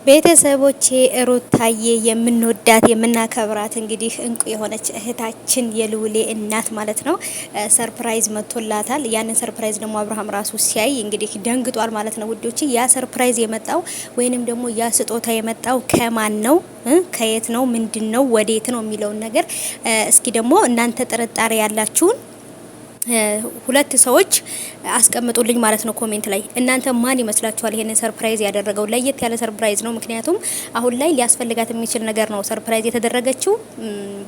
ቤተሰቦቼ ሩታዬ የምንወዳት የምናከብራት እንግዲህ እንቁ የሆነች እህታችን የልውሌ እናት ማለት ነው። ሰርፕራይዝ መጥቶላታል። ያንን ሰርፕራይዝ ደግሞ አብርሃም ራሱ ሲያይ እንግዲህ ደንግጧል ማለት ነው ውዶች። ያ ሰርፕራይዝ የመጣው ወይንም ደግሞ ያ ስጦታ የመጣው ከማን ነው? ከየት ነው? ምንድን ነው? ወዴት ነው የሚለውን ነገር እስኪ ደግሞ እናንተ ጥርጣሬ ያላችሁን ሁለት ሰዎች አስቀምጡልኝ ማለት ነው ኮሜንት ላይ። እናንተ ማን ይመስላችኋል ይሄንን ሰርፕራይዝ ያደረገው? ለየት ያለ ሰርፕራይዝ ነው። ምክንያቱም አሁን ላይ ሊያስፈልጋት የሚችል ነገር ነው ሰርፕራይዝ የተደረገችው።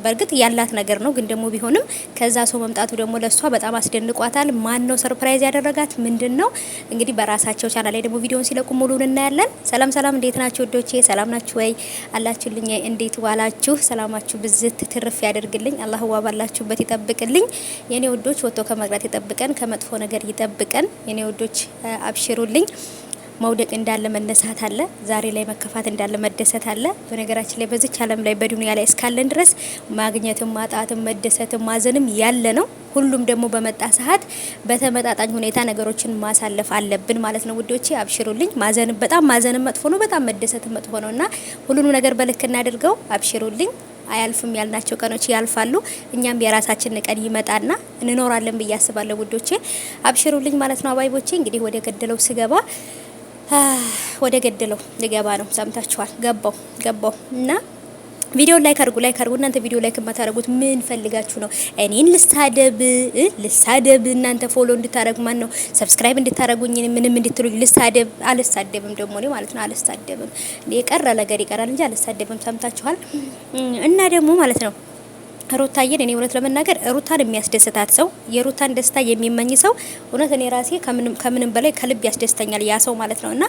በእርግጥ ያላት ነገር ነው፣ ግን ደግሞ ቢሆንም ከዛ ሰው መምጣቱ ደግሞ ለሷ በጣም አስደንቋታል። ማን ነው ሰርፕራይዝ ያደረጋት? ምንድን ነው? እንግዲህ በራሳቸው ቻናል ላይ ደግሞ ቪዲዮውን ሲለቁ ሙሉን እናያለን። ሰላም ሰላም፣ እንዴት ናችሁ ወዶቼ? ሰላም ናችሁ ወይ? አላችሁልኝ? እንዴት ዋላችሁ? ሰላማችሁ ብዝት ትርፍ ያደርግልኝ። አላህ ባላችሁበት ይጠብቅልኝ የኔ ወዶች። ወጥቶ ከመቅረት ይጠብቀን፣ ከመጥፎ ነገር ይጠብቀን የኔ ወዶች። አብሽሩልኝ። መውደቅ እንዳለ መነሳት አለ። ዛሬ ላይ መከፋት እንዳለ መደሰት አለ። በነገራችን ላይ በዚች ዓለም ላይ በዱንያ ላይ እስካለን ድረስ ማግኘትም ማጣትም መደሰትም ማዘንም ያለ ነው። ሁሉም ደግሞ በመጣ ሰዓት በተመጣጣኝ ሁኔታ ነገሮችን ማሳለፍ አለብን ማለት ነው ውዶቼ። አብሽሩልኝ። ማዘንም በጣም ማዘንም መጥፎ ነው፣ በጣም መደሰትም መጥፎ ነውና ሁሉንም ነገር በልክ እናድርገው። አብሽሩልኝ። አያልፍም ያልናቸው ቀኖች ያልፋሉ። እኛም የራሳችን ቀን ይመጣና እንኖራለን ብዬ አስባለሁ ውዶቼ። አብሽሩልኝ ማለት ነው አባይቦቼ። እንግዲህ ወደ ገደለው ስገባ ወደ ገደለው ልገባ ነው። ሰምታችኋል። ገባው እና ቪዲዮ ላይክ አድርጉ። እናንተ ቪዲዮ ላይክ የማታደርጉት ምን ፈልጋችሁ ነው? እኔን ልሳደብ እናንተ ፎሎ እንድታረጉ ማን ነው ሰብስክራይብ እንድታረጉኝ ምንም እንድትሉኝ ልሳደብ? አልሳደብም ደግሞ ነው ማለት ነው። አልሳደብም። የቀረ ነገር ይቀራል እንጂ አልሳደብም። ሰምታችኋል። እና ደግሞ ማለት ነው ሩታዬን እኔ እውነት ለመናገር ሩታን የሚያስደስታት ሰው የሩታን ደስታ የሚመኝ ሰው እውነት እኔ ራሴ ከምንም በላይ ከልብ ያስደስተኛል ያ ሰው ማለት ነውና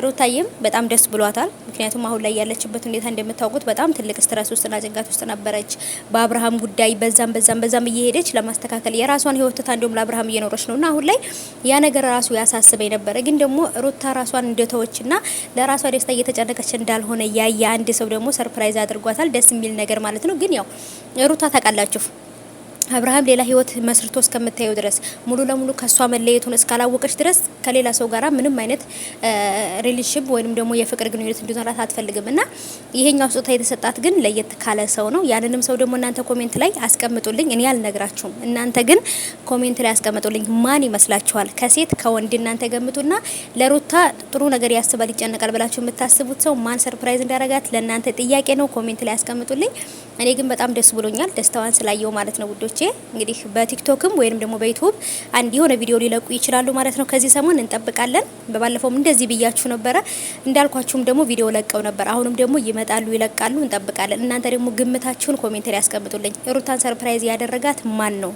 ሩታዬም በጣም ደስ ብሏታል። ምክንያቱም አሁን ላይ ያለችበት ሁኔታ እንደምታውቁት በጣም ትልቅ ስትረስ ውስጥና ጭንቀት ውስጥ ነበረች። በአብርሃም ጉዳይ በዛም እየሄደች ለማስተካከል የራሷን ህይወት ትታ እንደውም ለአብርሃም እየኖረች ነውና አሁን ላይ ያ ነገር ራሱ ያሳስበኝ ነበር። ግን ደግሞ ሩታ ራሷን እንደተወችና ለራሷ ደስታ እየተጨነቀች እንዳልሆነ ያየ አንድ ሰው ደግሞ ሰርፕራይዝ አድርጓታል። ደስ የሚል ነገር ማለት ነው። ግን ያው ሩታ ታውቃላችሁ አብርሃም ሌላ ህይወት መስርቶ እስከምታየው ድረስ ሙሉ ለሙሉ ከሷ መለየቱን እስካላወቀች ድረስ ከሌላ ሰው ጋራ ምንም አይነት ሪሌሽንሺፕ ወይንም ደግሞ የፍቅር ግንኙነት እንዲኖራት አትፈልግም። እና ይሄኛው ስጦታ የተሰጣት ግን ለየት ካለ ሰው ነው። ያንንም ሰው ደግሞ እናንተ ኮሜንት ላይ አስቀምጡልኝ። እኔ አልነግራችሁም፣ እናንተ ግን ኮሜንት ላይ አስቀምጡልኝ። ማን ይመስላችኋል? ከሴት ከወንድ እናንተ ገምቱና ለሩታ ጥሩ ነገር ያስባል ይጨነቃል ብላችሁ የምታስቡት ሰው ማን ሰርፕራይዝ እንዳረጋት ለእናንተ ጥያቄ ነው። ኮሜንት ላይ አስቀምጡልኝ። እኔ ግን በጣም ደስ ብሎኛል ደስታዋን ስላየው ማለት ነው ውዶቼ። እንግዲህ በቲክቶክም ወይንም ደግሞ በዩቲዩብ አንድ የሆነ ቪዲዮ ሊለቁ ይችላሉ ማለት ነው። ከዚህ ሰሞን እንጠብቃለን። በባለፈውም እንደዚህ ብያችሁ ነበረ። እንዳልኳችሁም ደግሞ ቪዲዮ ለቀው ነበር። አሁንም ደግሞ ይመጣሉ፣ ይለቃሉ። እንጠብቃለን። እናንተ ደግሞ ግምታችሁን ኮሜንት ላይ አስቀምጡልኝ። ሩታን ሰርፕራይዝ ያደረጋት ማን ነው?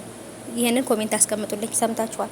ይሄንን ኮሜንት አስቀምጡልኝ። ሰምታችኋል።